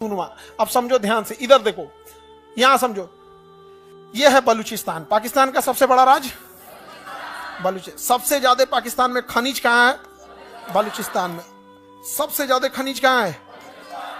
अब समझो ध्यान से, इधर देखो, यहां समझो, यह है बलूचिस्तान, पाकिस्तान का सबसे बड़ा राज्य बलूचिस्तान। सबसे ज्यादा पाकिस्तान में खनिज कहां है? बलूचिस्तान में। सबसे ज्यादा खनिज कहां है?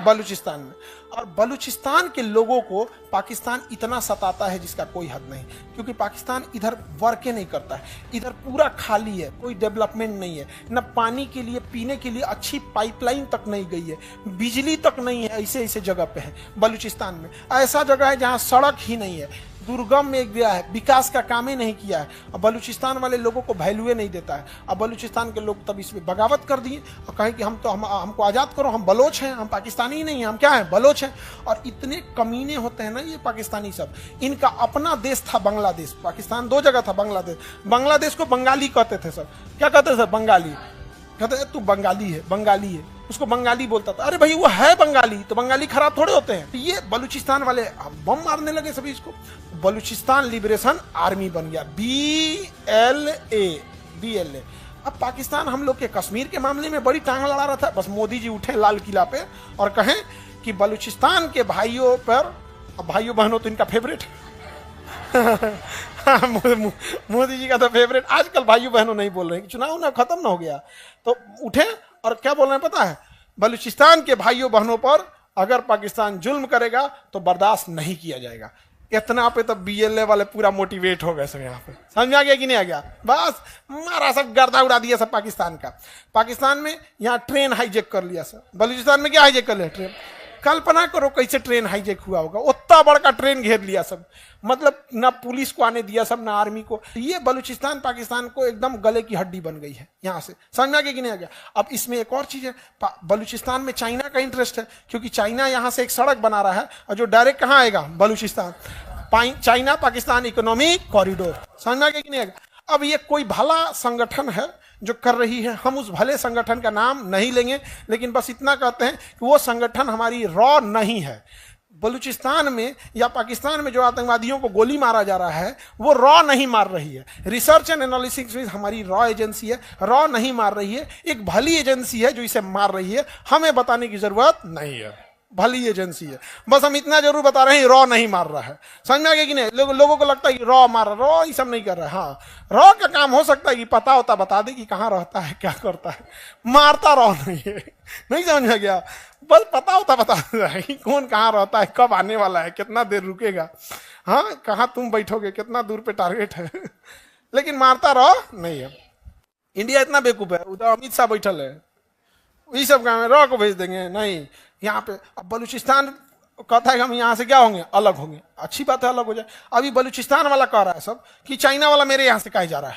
बलूचिस्तान में। और बलूचिस्तान के लोगों को पाकिस्तान इतना सताता है जिसका कोई हद नहीं, क्योंकि पाकिस्तान इधर वर्के नहीं करता है, इधर पूरा खाली है, कोई डेवलपमेंट नहीं है, न पानी के लिए, पीने के लिए अच्छी पाइपलाइन तक नहीं गई है, बिजली तक नहीं है, ऐसे ऐसे जगह पे है बलूचिस्तान में। ऐसा जगह है जहां सड़क ही नहीं है, दुर्गम में गया है, विकास का काम ही नहीं किया है। अब बलूचिस्तान वाले लोगों को वैल्यू नहीं देता है। अब बलूचिस्तान के लोग तब इसमें बगावत कर दिए और कहे कि हमको आज़ाद करो, हम बलोच हैं, हम पाकिस्तानी ही नहीं हैं, हम क्या हैं? बलोच हैं। और इतने कमीने होते हैं ना ये पाकिस्तानी सब। इनका अपना देश था बांग्लादेश, पाकिस्तान दो जगह था। बांग्लादेश को बंगाली कहते थे सब। क्या कहते थे? बंगाली। कहते तू बंगाली है, बंगाली है, उसको बंगाली बोलता था। अरे भाई वो है बंगाली, तो बंगाली खराब थोड़े होते हैं। तो ये बलूचिस्तान वाले बम मारने लगे सभी इसको। बलूचिस्तान लिबरेशन आर्मी बन गया, BLA। अब पाकिस्तान हम लोग के कश्मीर के मामले में बड़ी टांग लड़ा रहा था। बस मोदी जी उठे लाल किला पे और कहें कि बलूचिस्तान के भाइयों पर, भाइयों बहनों तो इनका फेवरेट मोदी जी का तो फेवरेट। आजकल भाइयों बहनों नहीं बोल रहे हैं, चुनाव ना खत्म ना हो गया तो उठे और क्या बोल रहे हैं पता है? बलूचिस्तान के भाइयों बहनों पर अगर पाकिस्तान जुल्म करेगा तो बर्दाश्त नहीं किया जाएगा। इतना पे तो BLA वाले पूरा मोटिवेट हो गए सब। यहाँ पे समझ आ गया कि नहीं आ गया? बस मारा सब, गर्दा उड़ा दिया सब पाकिस्तान का। पाकिस्तान में यहाँ ट्रेन हाईजेक कर लिया सब। बलूचिस्तान में क्या हाईजेक कर लिया? ट्रेन। कल्पना करो कैसे ट्रेन हाईजेक हुआ होगा। उतना बड़का ट्रेन घेर लिया सब, मतलब ना पुलिस को आने दिया सब, ना आर्मी को। ये बलूचिस्तान पाकिस्तान को एकदम गले की हड्डी बन गई है यहाँ से। समझ में आ गया कि नहीं आ गया? अब इसमें एक और चीज है, बलूचिस्तान में चाइना का इंटरेस्ट है, क्योंकि चाइना यहाँ से एक सड़क बना रहा है और जो डायरेक्ट कहाँ आएगा? Balochistan. China Pakistan economic corridor. समझ में आ गया कि नहीं आ गया? अब ये कोई भला संगठन है जो कर रही है, हम उस भले संगठन का नाम नहीं लेंगे, लेकिन बस इतना कहते हैं कि वो संगठन हमारी रॉ नहीं है। बलूचिस्तान में या पाकिस्तान में जो आतंकवादियों को गोली मारा जा रहा है वो रॉ नहीं मार रही है। रिसर्च एंड एनालिसिस में हमारी रॉ एजेंसी है, रॉ नहीं मार रही है। एक भली एजेंसी है जो इसे मार रही है, हमें बताने की जरूरत नहीं है। भली एजेंसी है, बस हम इतना जरूर बता रहे हैं रॉ नहीं मार रहा है। समझ में आ गया कि नहीं? लोगों को लगता है कि रॉ मार रहा, रॉ ये सब नहीं कर रहा है। हाँ, रॉ का काम हो सकता है कि पता होता बता दे कि कहाँ रहता है, क्या करता है, मारता रॉ नहीं है। नहीं समझ में गया? बस पता होता बता दे कि कौन कहाँ रहता है, कब आने वाला है, कितना देर रुकेगा, हाँ कहाँ तुम बैठोगे, कितना दूर पे टारगेट है, लेकिन मारता रॉ नहीं है। इंडिया इतना बेवकूफ है, उधर अमित शाह बैठल है, ये सब काम है, रॉ को भेज देंगे नहीं यहाँ पे। अब बलूचिस्तान कहता है कि हम यहाँ से क्या होंगे? अलग होंगे। अच्छी बात है, अलग हो जाए। अभी बलूचिस्तान वाला कह रहा है सब कि चाइना वाला मेरे यहाँ से कहा जा रहा है,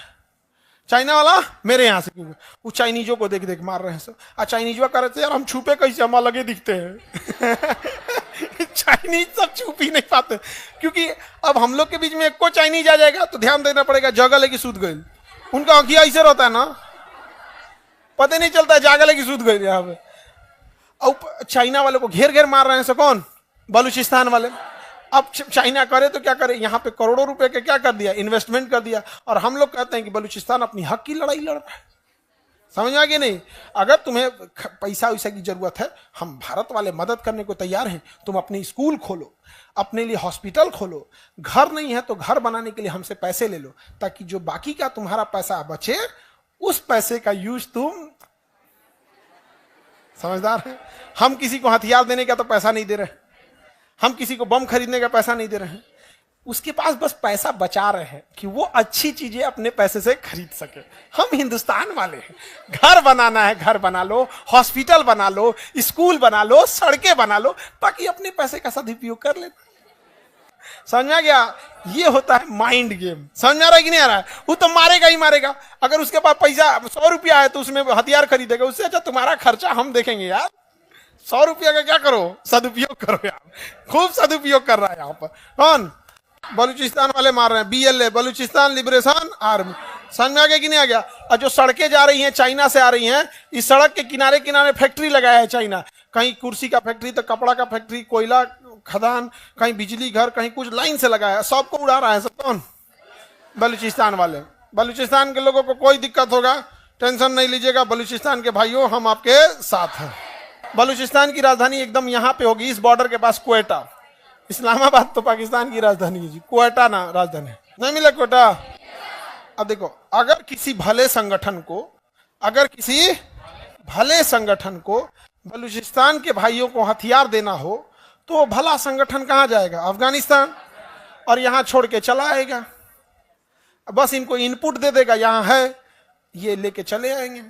चाइना वाला मेरे यहाँ से क्यों? वो चाइनीजों को देख देख मार रहे हैं सब। और चाइनीजवा कह रहे थे यार हम छुपे कैसे, हम अलग ही दिखते हैं चाइनीज सब छुप ही नहीं पाते, क्योंकि अब हम लोग के बीच में एक को चाइनीज आ जाएगा तो ध्यान देना पड़ेगा, जगह लेके सूद गए। उनका आंखिया ऐसे रहता है ना, पता नहीं चलता है, जागा लेके सूद गए यहाँ पे। अब चाइना वाले को घेर घेर मार रहे हैं। कौन? बलूचिस्तान वाले। अब चाइना करे तो क्या करे? यहाँ पे करोड़ों रुपए के क्या कर दिया? इन्वेस्टमेंट कर दिया। और हम लोग कहते हैं कि बलूचिस्तान अपनी हक की लड़ाई लड़ रहा है। समझ आ गया नहीं? अगर तुम्हें पैसा वैसा की जरूरत है, हम भारत वाले मदद करने को तैयार हैं। तुम अपने स्कूल खोलो, अपने लिए हॉस्पिटल खोलो, घर नहीं है तो घर बनाने के लिए हमसे पैसे ले लो, ताकि जो बाकी का तुम्हारा पैसा बचे उस पैसे का यूज तुम, समझदार है। हम किसी को हथियार देने का तो पैसा नहीं दे रहे, हम किसी को बम खरीदने का पैसा नहीं दे रहे हैं। उसके पास बस पैसा बचा रहे हैं कि वो अच्छी चीजें अपने पैसे से खरीद सके। हम हिंदुस्तान वाले हैं, घर बनाना है घर बना लो, हॉस्पिटल बना लो, स्कूल बना लो, सड़कें बना लो, ताकि अपने पैसे का सदुपयोग कर ले। समझ में आ गया? ये होता है माइंड गेम। समझ में आ रहा है कि नहीं आ रहा है? वो तो मारेगा ही मारेगा। अगर उसके पास पैसा 100 रुपया है तो उसमें हथियार खरीदेगा, उससे अच्छा तुम्हारा खर्चा हम देखेंगे यार। 100 रुपया का क्या करो? सदुपयोग करो यार। खूब सदुपयोग कर रहा है यहाँ पर। कौन? बलूचिस्तान वाले मार रहे हैं। BLA, Balochistan liberation army. समझ में आ गया कि नहीं आ गया? और जो सड़कें जा रही हैं चाइना से आ रही हैं, इस सड़क के किनारे किनारे फैक्ट्री लगाया है चाइना। कहीं कुर्सी का फैक्ट्री तो कपड़ा का फैक्ट्री, कोयला खदान, कहीं बिजली घर, कहीं कुछ लाइन से लगाया है, सबको उड़ा रहा है सब। कौन? बलूचिस्तान वाले। बलूचिस्तान के लोगों को कोई दिक्कत होगा टेंशन नहीं लीजिएगा, बलूचिस्तान के भाइयों हम आपके साथ हैं। बलूचिस्तान की राजधानी एकदम यहाँ पे होगी, इस बॉर्डर के पास, क्वेटा। इस्लामाबाद तो पाकिस्तान की राजधानी है जी, क्वेटा ना राजधानी नहीं मिला क्वेटा। अब देखो, अगर किसी भले संगठन को बलूचिस्तान के भाइयों को हथियार देना हो तो वो भला संगठन कहां जाएगा? अफगानिस्तान। और यहां छोड़ के चला आएगा, बस इनको इनपुट दे देगा, यहां है, ये लेके चले आएंगे।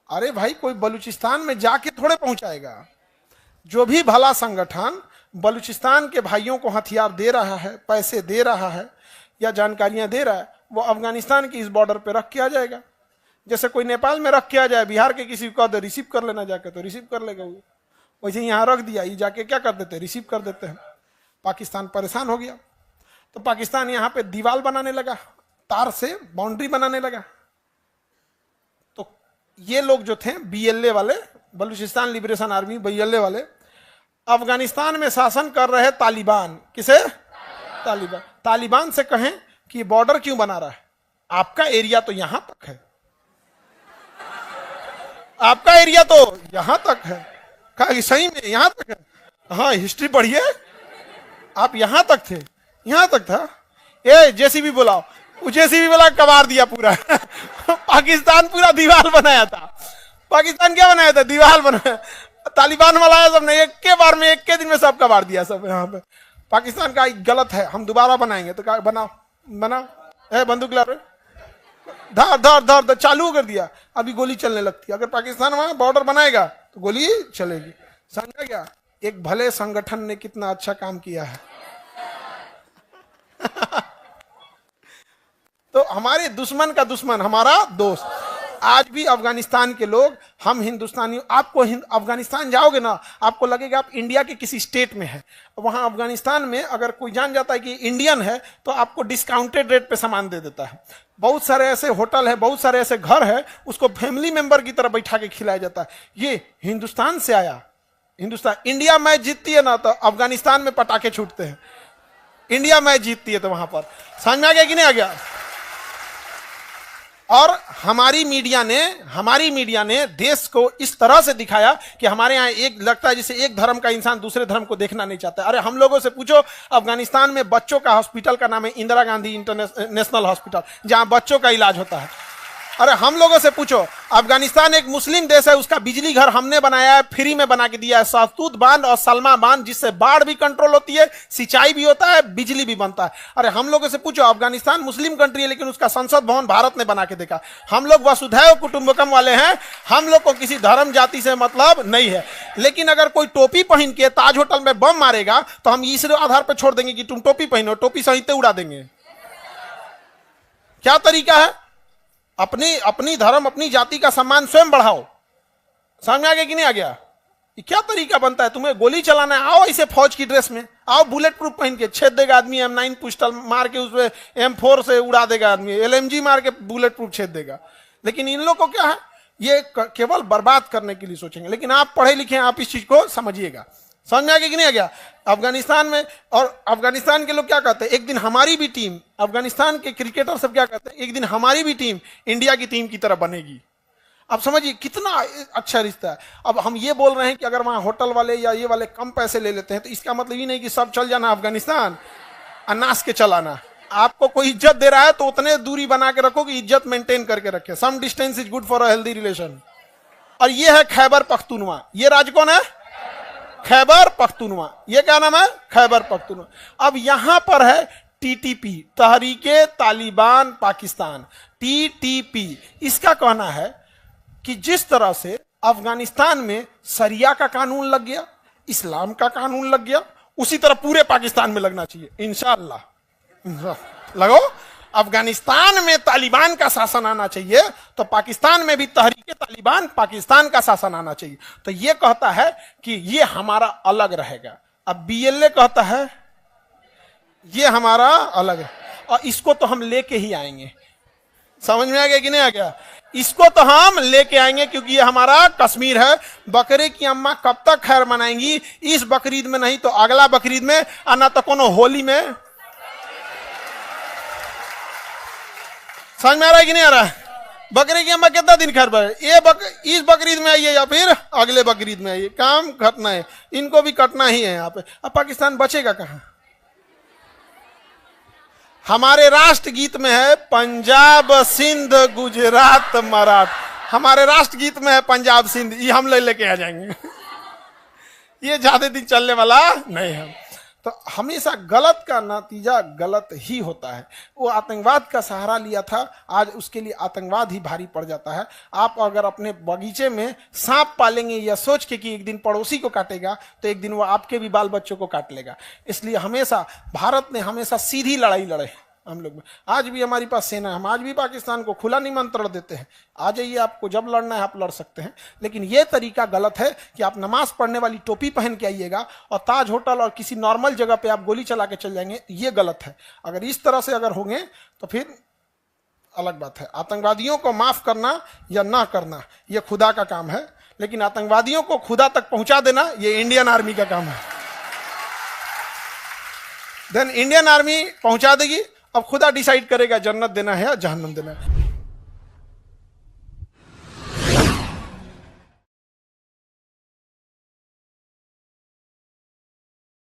अरे भाई, कोई बलूचिस्तान में जाके थोड़े पहुंचाएगा। जो भी भला संगठन बलूचिस्तान के भाइयों को हथियार दे रहा है, पैसे दे रहा है या जानकारियां दे रहा है, वो अफगानिस्तान की इस बॉर्डर पे रख के आ जाएगा। जैसे कोई नेपाल में रख के आ जाए, बिहार के किसी को कह रिसीव कर लेना जाके, तो रिसीव कर लेगा वो। वैसे यहां रख दिया, ये जाके क्या कर देते हैं? रिसीव कर देते हैं। पाकिस्तान परेशान हो गया, तो पाकिस्तान यहां पे दीवार बनाने लगा, तार से बाउंड्री बनाने लगा। तो ये लोग जो थे BLA वाले, बलूचिस्तान लिबरेशन आर्मी, BLA वाले, अफगानिस्तान में शासन कर रहे तालिबान। किसे? तालिबान। तालिबान से कहें कि बॉर्डर क्यों बना रहा है? आपका एरिया तो यहां तक है, आपका एरिया तो यहां तक है। कहा सही में यहां तक है? हाँ, हिस्ट्री पढ़िए, आप यहां तक थे, यहां तक था। ए JCB बुलाओ, JCB बोला कबाड़ दिया पूरा। पाकिस्तान पूरा दीवार बनाया था। पाकिस्तान क्या बनाया था? दीवार बनाया। तालिबान वाला सबने एक के बार में, एक के दिन में सब कबाड़ दिया सब यहाँ पे। पाकिस्तान का गलत है, हम दोबारा बनाएंगे। तो बनाओ बनाओ, बंदूक ला रहे, धर धर धर धर, चालू कर दिया। अभी गोली चलने लगती है। अगर पाकिस्तान वहां बॉर्डर बनाएगा तो गोली चलेगी। समझा क्या? एक भले संगठन ने कितना अच्छा काम किया है। तो हमारे दुश्मन का दुश्मन हमारा दोस्त। आज भी अफगानिस्तान के लोग, हम हिंदुस्तानी, आपको अफगानिस्तान जाओगे ना, आपको लगेगा आप इंडिया के किसी स्टेट में है। वहां अफगानिस्तान में अगर कोई जान जाता है कि इंडियन है तो आपको डिस्काउंटेड रेट पे सामान दे देता है। बहुत सारे ऐसे होटल है, बहुत सारे ऐसे घर है, उसको फैमिली मेंबर की तरह बैठा के खिलाया जाता है। ये हिंदुस्तान से आया। हिंदुस्तान, इंडिया मैच जीतती है ना तो अफगानिस्तान में पटाखे छूटते हैं। इंडिया मैच जीतती है तो वहां पर। समझ में आ गया कि नहीं आ गया? और हमारी मीडिया ने देश को इस तरह से दिखाया कि हमारे यहाँ एक लगता है जैसे एक धर्म का इंसान दूसरे धर्म को देखना नहीं चाहता। अरे हम लोगों से पूछो, अफगानिस्तान में बच्चों का हॉस्पिटल का नाम है इंदिरा गांधी इंटरनेशनल हॉस्पिटल, जहां बच्चों का इलाज होता है। अरे हम लोगों से पूछो, अफगानिस्तान एक मुस्लिम देश है, उसका बिजली घर हमने बनाया है, फ्री में बना के दिया है, सहतूत बांध और सलमा बांध, जिससे बाढ़ भी कंट्रोल होती है, सिंचाई भी होता है, बिजली भी बनता है। अरे हम लोगों से पूछो, अफगानिस्तान मुस्लिम कंट्री है लेकिन उसका संसद भवन भारत ने बना के देखा। हम लोग वसुधैव कुटुंबकम वाले हैं, हम लोग को किसी धर्म जाति से मतलब नहीं है। लेकिन अगर कोई टोपी पहन के ताज होटल में बम मारेगा तो हम इस आधार पर छोड़ देंगे कि तुम टोपी पहनो, टोपी सहित उड़ा देंगे। क्या तरीका है? अपनी धर्म, अपनी जाति का सम्मान स्वयं बढ़ाओ। समझ में आ गया कि नहीं आ गया? ये क्या तरीका बनता है? तुम्हें गोली चलाना है, आओ ऐसे फौज की ड्रेस में, आओ बुलेट प्रूफ पहन के, छेद देगा आदमी, M9 पिस्टल मार के उसमें M4 से उड़ा देगा आदमी, LMG मार के बुलेट प्रूफ छेद देगा। लेकिन इन लोगों को क्या है, ये केवल बर्बाद करने के लिए सोचेंगे। लेकिन आप पढ़े लिखे, आप इस चीज को समझिएगा। समझ में आ गया कि नहीं आ गया? अफगानिस्तान में, और अफगानिस्तान के लोग क्या कहते हैं, एक दिन हमारी भी टीम, अफगानिस्तान के क्रिकेटर सब क्या कहते हैं, एक दिन हमारी भी टीम इंडिया की टीम की तरह बनेगी। अब समझिए कितना अच्छा रिश्ता है। अब हम ये बोल रहे हैं कि अगर वहां होटल वाले या ये वाले कम पैसे ले लेते हैं तो इसका मतलब ये नहीं कि सब चल जाना अफगानिस्तान, अनास के चलाना। आपको कोई इज्जत दे रहा है तो उतने दूरी बना के रखो कि इज्जत मेंटेन करके रखे। Some distance is good for a healthy relation. और ये है खैबर पख्तूनवा। ये राज्य कौन है? खैबर पख्तूनवा। ये क्या नाम है? खैबर पख्तूनवा। अब यहां पर है TTP, तहरीके तालिबान पाकिस्तान, TTP। इसका कहना है कि जिस तरह से अफगानिस्तान में शरिया का कानून लग गया, इस्लाम का कानून लग गया, उसी तरह पूरे पाकिस्तान में लगना चाहिए। इंशाअल्लाह लगो। अफगानिस्तान में तालिबान का शासन आना चाहिए तो पाकिस्तान में भी तहरीके तालिबान पाकिस्तान का शासन आना चाहिए। तो ये कहता है कि ये हमारा अलग रहेगा। अब BLA कहता है ये हमारा अलग है, और इसको तो हम लेके ही आएंगे। समझ में आ गया कि नहीं आ गया? इसको तो हम लेके आएंगे क्योंकि ये हमारा कश्मीर है। बकरे की अम्मा कब तक खैर मनाएंगी? इस बकरीद में नहीं तो अगला बकरीद में, और ना तो कोनो होली में। समझ में आ रहा है कि नहीं आ रहा है? बकरे की अम्मा कितना दिन खैर भाई, इस बकरीद में आइए या फिर अगले बकरीद में आइए, काम खटना है, इनको भी कटना ही है यहाँ पे। अब पाकिस्तान बचेगा कहाँ? हमारे राष्ट्रगीत में है पंजाब सिंध गुजरात मराठा, हमारे राष्ट्रगीत में है पंजाब सिंध, ये हम लेके आ जाएंगे ये ज्यादा दिन चलने वाला नहीं है। तो हमेशा गलत का नतीजा गलत ही होता है। वो आतंकवाद का सहारा लिया था, आज उसके लिए आतंकवाद ही भारी पड़ जाता है। आप अगर अपने बगीचे में सांप पालेंगे या सोच के कि एक दिन पड़ोसी को काटेगा, तो एक दिन वो आपके भी बाल बच्चों को काट लेगा। इसलिए हमेशा भारत ने हमेशा सीधी लड़ाई लड़े हम लोग। आज भी हमारी पास सेना है, हम आज भी पाकिस्तान को खुला निमंत्रण देते हैं, आ जाइए, आपको जब लड़ना है आप लड़ सकते हैं। लेकिन ये तरीका गलत है कि आप नमाज पढ़ने वाली टोपी पहन के आइएगा और ताज होटल और किसी नॉर्मल जगह पे आप गोली चला के चल जाएंगे, ये गलत है। अगर इस तरह से अगर होंगे तो फिर अलग बात है। आतंकवादियों को माफ करना या ना करना यह खुदा का काम है, लेकिन आतंकवादियों को खुदा तक पहुंचा देना ये इंडियन आर्मी का काम है। देन इंडियन आर्मी पहुंचा देगी, अब खुदा डिसाइड करेगा जन्नत देना है या जहन्नम देना है।